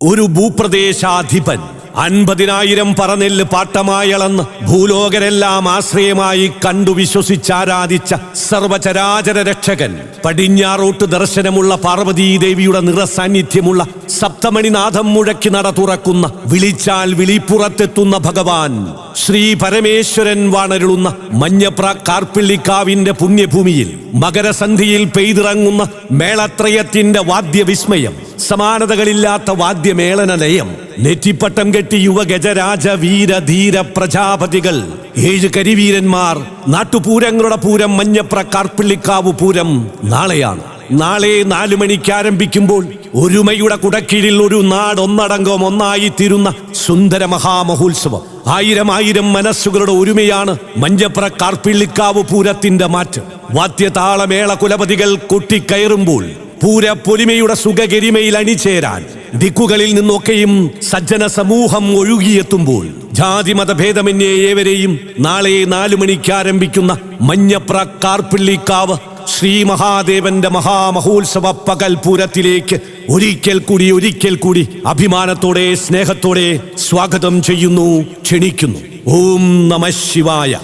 ഒരു ഭൂപ്രദേശാധിപൻ 50,000 പറനെല്ല് പാട്ടമായളന്ന് ഭൂലോകരെല്ലാം ആശ്രയമായി കണ്ടു വിശ്വസിച്ചാരാധിച്ച സർവചരാചര രക്ഷകൻ, പടിഞ്ഞാറോട്ട് ദർശനമുള്ള പാർവതീദേവിയുടെ നിറസാന്നിധ്യമുള്ള സപ്തമണിനാഥം മുഴക്കി നട തുറക്കുന്ന, വിളിച്ചാൽ വിളിപ്പുറത്തെത്തുന്ന ഭഗവാൻ ശ്രീ പരമേശ്വരൻ വാണരുളുന്ന മഞ്ഞപ്ര കാർപ്പിള്ളിക്കാവിന്റെ പുണ്യഭൂമിയിൽ മകരസന്ധിയിൽ പെയ്തിറങ്ങുന്ന മേളത്രയത്തിന്റെ വാദ്യവിസ്മയം, സമാനതകളില്ലാത്ത വാദ്യമേളന ലയം, നെറ്റിപ്പട്ടം കെട്ടി യുവഗജരാജ വീര ധീര പ്രജാപതികൾ, 7 കരിവീരന്മാർ, നാട്ടുപൂരങ്ങളുടെ പൂരം മഞ്ഞപ്ര കാർപ്പിള്ളിക്കാവ് പൂരം നാളെയാണ്. നാളെ 4 മണിക്ക് ആരംഭിക്കുമ്പോൾ ഒരുമയുടെ കുടക്കീഴിൽ ഒരു നാട് ഒന്നടങ്കം ഒന്നായി തീരുന്ന സുന്ദര മഹാമഹോത്സവം. 1000 മനസ്സുകളുടെ ഒരുമയാണ് മഞ്ഞപ്ര കാർപ്പിള്ളിക്കാവ് പൂരത്തിന്റെ മാറ്റം. വാദ്യതാളമേള കുലപതികൾ കൊട്ടിക്കയറുമ്പോൾ പൂരപ്പൊലിമയുടെ സുഖഗരിമയിൽ അണിചേരാൻ ദിക്കുകളിൽ നിന്നൊക്കെയും സജ്ജന സമൂഹം ഒഴുകിയെത്തുമ്പോൾ ജാതിമതഭേദമന്യേ ഏവരെയും നാളെ 4 മണിക്ക് ആരംഭിക്കുന്ന മഞ്ഞപ്ര കാർപ്പിള്ളിക്കാവ് ശ്രീ മഹാദേവന്റെ മഹാമഹോത്സവ പകൽ പൂരത്തിലേക്ക് ഒരിക്കൽ കൂടി അഭിമാനത്തോടെ സ്നേഹത്തോടെ സ്വാഗതം ചെയ്യുന്നു, ക്ഷണിക്കുന്നു. ഓം നമഃ ശിവായ.